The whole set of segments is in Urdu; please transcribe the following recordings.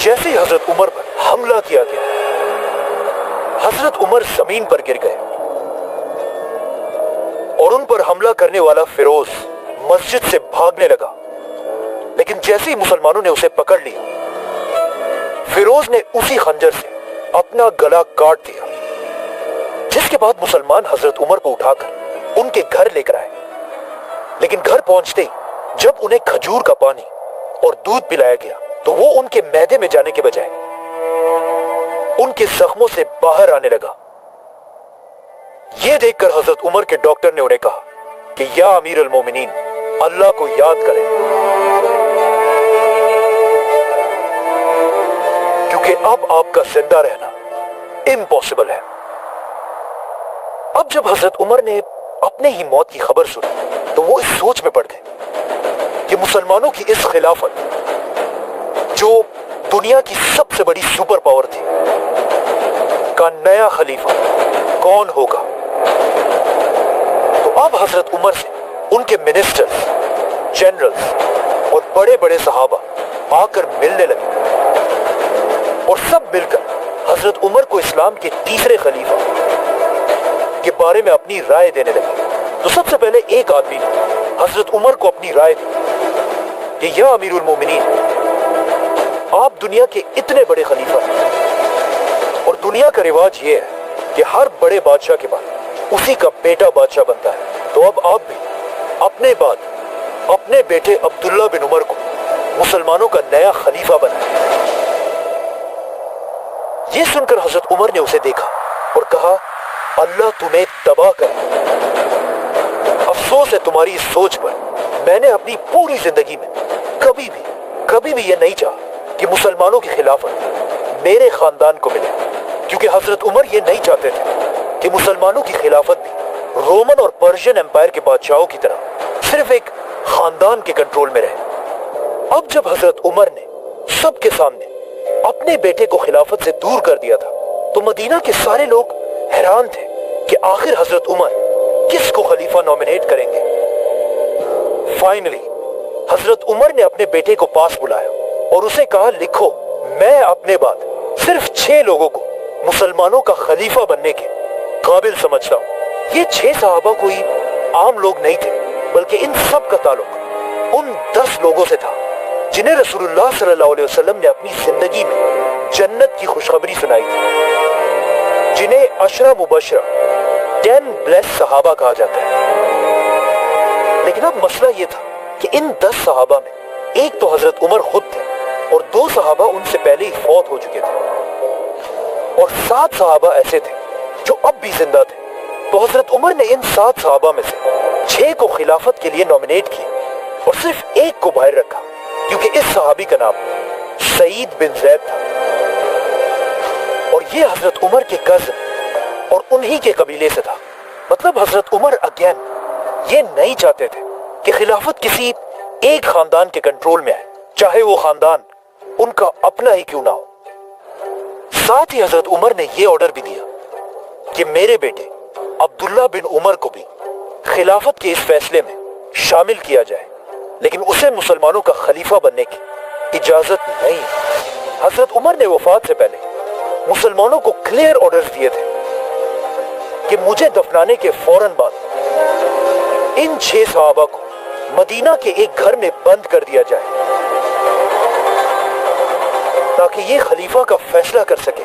جیسے ہی حضرت عمر پر حملہ کیا گیا، حضرت عمر زمین پر گر گئے اور ان پر حملہ کرنے والا فیروز مسجد سے بھاگنے لگا، لیکن جیسے ہی مسلمانوں نے اسے پکڑ لیا، فیروز نے اسی خنجر سے اپنا گلا کاٹ دیا، جس کے بعد مسلمان حضرت عمر کو اٹھا کر ان کے گھر لے کر آئے۔ لیکن گھر پہنچتے ہی جب انہیں کھجور کا پانی اور دودھ پلایا گیا تو وہ ان کے معدے میں جانے کے بجائے ان کے زخموں سے باہر آنے لگا۔ یہ دیکھ کر حضرت عمر کے ڈاکٹر نے انہیں کہا کہ یا امیر المومنین، اللہ کو یاد کریں، کیونکہ اب آپ کا زندہ رہنا امپاسبل ہے۔ اب جب حضرت عمر نے اپنے ہی موت کی خبر سنی تو وہ اس سوچ میں پڑ گئے کہ مسلمانوں کی اس خلافت، جو دنیا کی سب سے بڑی سپر پاور تھی، کا نیا خلیفہ کون ہوگا۔ تو اب حضرت عمر سے ان کے منسٹرز، جنرلز اور بڑے بڑے صحابہ آ کر ملنے لگے اور سب مل کر حضرت عمر کو اسلام کے تیسرے خلیفہ کے بارے میں اپنی رائے دینے لگے۔ تو سب سے پہلے ایک آدمی نے حضرت عمر کو اپنی رائے دی کہ یا امیر المومنین، آپ دنیا کے اتنے بڑے خلیفہ ہیں اور دنیا کا رواج یہ ہے کہ ہر بڑے بادشاہ کے بعد اسی کا بیٹا بادشاہ بنتا ہے، تو اب آپ بھی اپنے بعد اپنے بیٹے عبداللہ بن عمر کو مسلمانوں کا نیا خلیفہ بنائیں۔ یہ سن کر حضرت عمر نے اسے دیکھا اور کہا اللہ تمہیں تباہ کرے، افسوس ہے تمہاری اس سوچ پر، میں نے اپنی پوری زندگی میں کبھی بھی یہ نہیں چاہا کہ مسلمانوں کی خلافت میرے خاندان کو ملے، کیونکہ حضرت عمر یہ نہیں چاہتے تھے کہ مسلمانوں کی خلافت بھی رومن اور پرشین امپائر کے بادشاہوں کی طرح صرف ایک خاندان کے کنٹرول میں رہے۔ اب جب حضرت عمر نے سب کے سامنے اپنے بیٹے کو خلافت سے دور کر دیا تھا تو مدینہ کے سارے لوگ حیران تھے کہ آخر حضرت عمر کس کو خلیفہ نومینیٹ کریں گے۔ فائنلی حضرت عمر نے اپنے بیٹے کو پاس بلایا اور اسے کہا لکھو، میں اپنے بعد صرف 6 لوگوں کو مسلمانوں کا خلیفہ بننے کے قابل سمجھتا ہوں۔ یہ 6 صحابہ کوئی عام لوگ نہیں تھے، بلکہ ان سب کا تعلق ان 10 لوگوں سے تھا جنہیں رسول اللہ صلی اللہ علیہ وسلم نے اپنی زندگی میں جنت کی خوشخبری سنائی تھی، جنہیں عشرہ مبشرہ 10 بلیس صحابہ کہا جاتا ہے۔ لیکن اب مسئلہ یہ تھا کہ ان 10 صحابہ میں ایک تو حضرت عمر خود تھے اور 2 صحابہ ان سے پہلے ہی فوت ہو چکے تھے، اور 7 صحابہ ایسے تھے جو اب بھی زندہ تھے۔ تو حضرت عمر نے ان 7 صحابہ میں سے 6 کو خلافت کے لیے نومینیٹ کیا اور صرف ایک کو باہر رکھا، کیونکہ اس صحابی کا نام سعید بن زید تھا اور یہ حضرت عمر کے کزن اور انہی کے قبیلے سے تھا۔ مطلب حضرت عمر اگین یہ نہیں چاہتے تھے کہ خلافت کسی ایک خاندان کے کنٹرول میں آئے، چاہے وہ خاندان ان کا اپنا ہی کیوں نہ ہو۔ ساتھ ہی حضرت عمر نے یہ آرڈر بھی دیا کہ میرے بیٹے عبداللہ بن عمر کو بھی خلافت کے اس فیصلے میں شامل کیا جائے، لیکن اسے مسلمانوں کا خلیفہ بننے کی اجازت نہیں۔ حضرت عمر نے وفات سے پہلے مسلمانوں کو کلیئر آرڈرز دیے تھے کہ مجھے دفنانے کے فوراً بعد ان 6 صحابہ کو مدینہ کے ایک گھر میں بند کر دیا جائے تاکہ یہ خلیفہ کا فیصلہ کر سکے،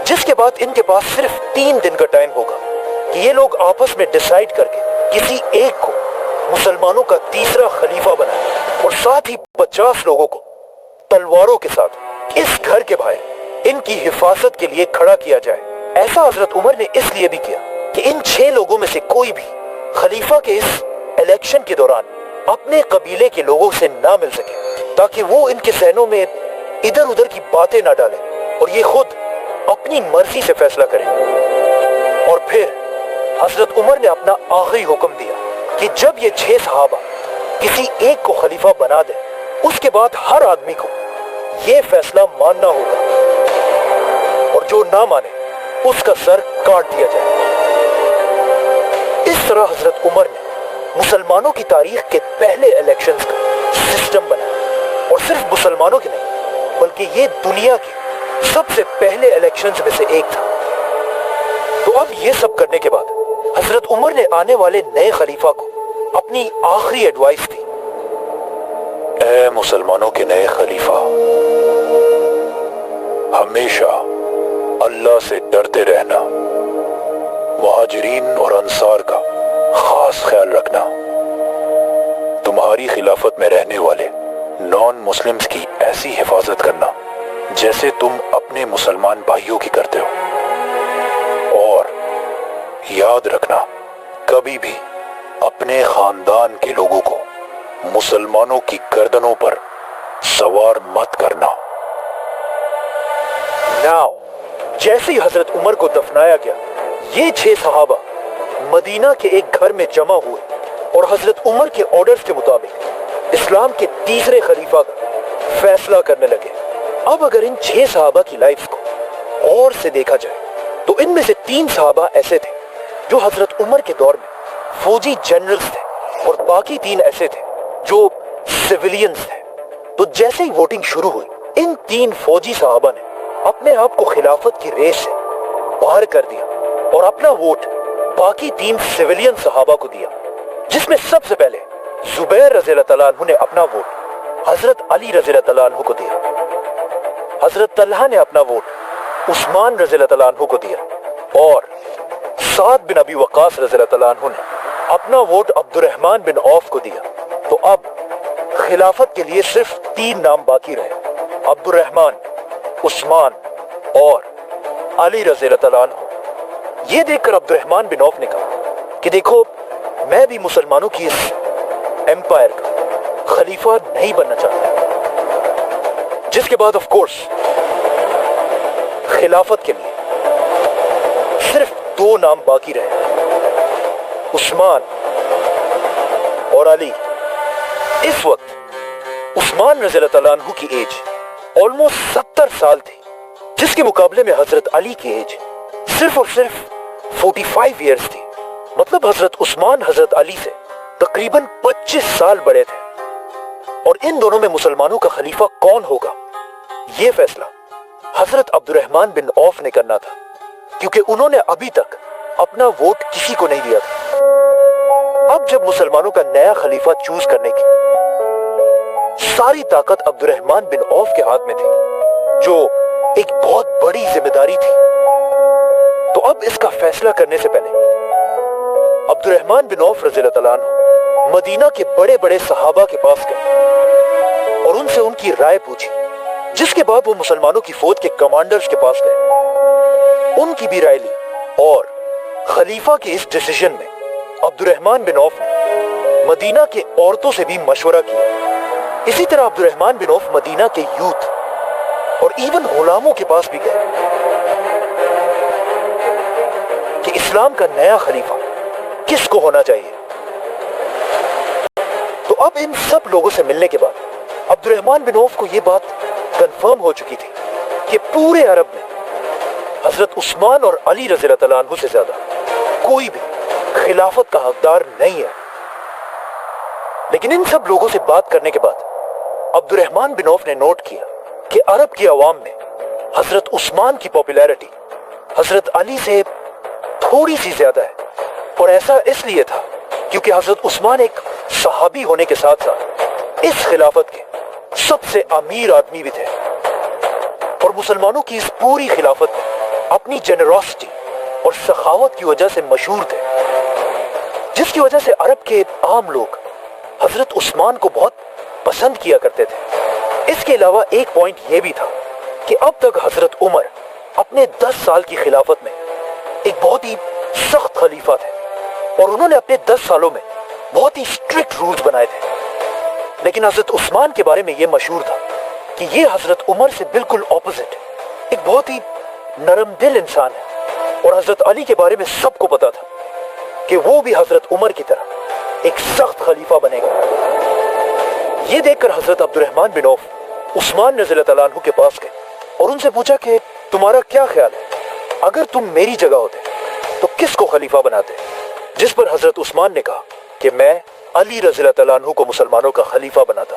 جس کے بعد ان کے پاس صرف 3 دن کا ٹائم ہوگا کہ یہ لوگ آپس میں ڈیسائیڈ کر کے کسی ایک کو مسلمانوں کا تیسرا خلیفہ بنائے، اور ساتھ ہی 50 لوگوں کو تلواروں کے ساتھ اس گھر کے باہر ان کی حفاظت کے لیے کھڑا کیا جائے۔ ایسا حضرت عمر نے اس لیے بھی کیا کہ ان 6 لوگوں میں سے کوئی بھی خلیفہ کے اس الیکشن کے دوران اپنے قبیلے کے لوگوں سے نہ مل سکے، تاکہ وہ ان کے ذہنوں میں ادھر ادھر کی باتیں نہ ڈالیں اور یہ خود اپنی مرضی سے فیصلہ کریں۔ اور پھر حضرت عمر نے اپنا آخری حکم دیا کہ جب یہ 6 صحابہ کسی ایک کو خلیفہ بنا دیں، اس کے بعد ہر آدمی کو یہ فیصلہ ماننا ہوگا اور جو نہ مانے اس کا سر کاٹ دیا جائے۔ اس طرح حضرت عمر نے مسلمانوں کی تاریخ کے پہلے الیکشنز کا سسٹم بنایا، اور صرف مسلمانوں کے نہیں بلکہ یہ دنیا کے سب سے پہلے الیکشنز میں سے ایک تھا۔ تو اب یہ سب کرنے کے بعد حضرت عمر نے آنے والے نئے خلیفہ کو اپنی آخری ایڈوائس دی۔ اے مسلمانوں کے نئے خلیفہ، ہمیشہ اللہ سے ڈرتے رہنا، مہاجرین اور انصار کا خاص خیال رکھنا، تمہاری خلافت میں رہنے والے نان مسلمز کی ایسی حفاظت کرنا جیسے تم اپنے مسلمان بھائیوں کی کرتے ہو، اور یاد رکھنا کبھی بھی اپنے خاندان کے لوگوں کو مسلمانوں کی گردنوں پر سوار مت کرنا۔ ناؤ جیسے ہی حضرت عمر کو دفنایا گیا، یہ 6 صحابہ مدینہ کے ایک گھر میں جمع ہوئے اور حضرت عمر کے آرڈرز کے مطابق اسلام کے تیسرے خلیفہ کا فیصلہ کرنے لگے۔ اب اگر ان 6 صحابہ کی لائفز کو غور سے دیکھا جائے تو ان میں سے 3 صحابہ ایسے تھے جو حضرت عمر کے دور میں فوجی جنرلز تھے، اور باقی 3 ایسے تھے جو سیولینز تھے۔ تو جیسے ہی ووٹنگ شروع ہوئی، ان 3 فوجی صحابہ نے اپنے آپ کو خلافت کی ریس سے باہر کر دیا اور اپنا ووٹ باقی 3 سیولین صحابہ کو دیا، جس میں سب سے پہلے زبیر رضی اللہ تعالیٰ عنہ نے اپنا ووٹ حضرت علی رضی اللہ تعالیٰ عنہ کو دیا، حضرت طلحہ نے اپنا ووٹ عثمان رضی اللہ تعالیٰ عنہ کو دیا، اور سعد بن ابی وقاص رضی اللہ تعالیٰ عنہ نے اپنا ووٹ عبد الرحمن بن عوف کو دیا۔ تو اب خلافت کے لیے صرف 3 نام باقی رہے، عبد الرحمن، عثمان اور علی رضی اللہ تعالیٰ عنہ۔ یہ دیکھ کر عبد الرحمن بن عوف نے کہا کہ دیکھو، میں بھی مسلمانوں کی اس ایمپائر کا خلیفہ نہیں بننا چاہتا، جس کے بعد آف کورس خلافت کے لیے صرف 2 نام باقی رہے، عثمان اور علی۔ اس وقت عثمان رضی اللہ تعالیٰ عنہ کی ایج آلموسٹ 70 سال تھی، جس کے مقابلے میں حضرت علی کی ایج صرف اور صرف 45 ایئرز تھی۔ مطلب حضرت عثمان حضرت علی سے تقریباً 25 سال بڑے تھے، اور ان دونوں میں مسلمانوں کا خلیفہ کون ہوگا، یہ فیصلہ حضرت عبد الرحمن بن عوف نے کرنا تھا، کیونکہ انہوں نے ابھی تک اپنا ووٹ کسی کو نہیں دیا تھا۔ اب جب مسلمانوں کا نیا خلیفہ چوز کرنے کی ساری طاقت عبد الرحمن بن عوف کے ہاتھ میں تھی، جو ایک بہت بڑی ذمہ داری تھی، تو اب اس کا فیصلہ کرنے سے پہلے عبد الرحمن بن عوف رضی اللہ تعالیٰ عنہ مدینہ کے بڑے بڑے صحابہ کے پاس گئے اور ان سے ان کی رائے پوچھی، جس کے بعد وہ مسلمانوں کی فوج کے کمانڈرز کے پاس گئے، ان کی بھی رائے لی، اور خلیفہ کے اس ڈیسیژن میں عبد الرحمن بن عوف نے مدینہ کے عورتوں سے بھی مشورہ کیا۔ اسی طرح عبد الرحمن بن عوف مدینہ کے یوتھ اور ایون غلاموں کے پاس بھی گئے کہ اسلام کا نیا خلیفہ کس کو ہونا چاہیے۔ تو اب ان سب لوگوں سے ملنے کے بعد عبد الرحمن بن عوف کو یہ بات کنفرم ہو چکی تھی کہ پورے عرب میں حضرت عثمان اور علی رضی اللہ تعالیٰ عنہ سے زیادہ کوئی بھی خلافت کا حقدار نہیں ہے۔ لیکن ان سب لوگوں سے بات کرنے کے بعد عبد الرحمن بن عوف نے نوٹ کیا کہ عرب کی عوام میں حضرت عثمان کی پاپولیرٹی حضرت علی سے تھوڑی سی زیادہ ہے، اور ایسا اس لیے تھا کیونکہ حضرت عثمان ایک صحابی ہونے کے ساتھ ساتھ اس خلافت کے سب سے امیر آدمی بھی تھے، اور مسلمانوں کی اس پوری خلافت میں اپنی جنراسٹی اور سخاوت کی وجہ سے مشہور تھے، جس کی وجہ سے عرب کے عام لوگ حضرت عثمان کو بہت پسند کیا کرتے تھے۔ اس کے علاوہ ایک پوائنٹ یہ بھی تھا کہ اب تک حضرت عمر اپنے 10 سال کی خلافت میں ایک بہت ہی سخت خلیفہ تھے، اور انہوں نے اپنے 10 سالوں میں بہت ہی اسٹرکٹ رولز بنائے تھے۔ لیکن حضرت عثمان کے بارے میں یہ مشہور تھا کہ یہ حضرت عمر سے بالکل اپوزٹ ایک بہت ہی نرم دل انسان ہے، اور حضرت علی کے بارے میں سب کو پتا تھا کہ وہ بھی حضرت عمر کی طرح ایک سخت خلیفہ بنے گا۔ یہ دیکھ کر حضرت عبد الرحمن بن عوف عثمان رضی اللہ تعالیٰ عنہ کے پاس گئے اور ان سے پوچھا کہ تمہارا کیا خیال ہے، اگر تم میری جگہ ہوتے تو کس کو خلیفہ بناتے؟ جس پر حضرت عثمان نے کہا کہ میں علی رضی اللہ تعالیٰ عنہ کو مسلمانوں کا خلیفہ بناتا۔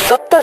70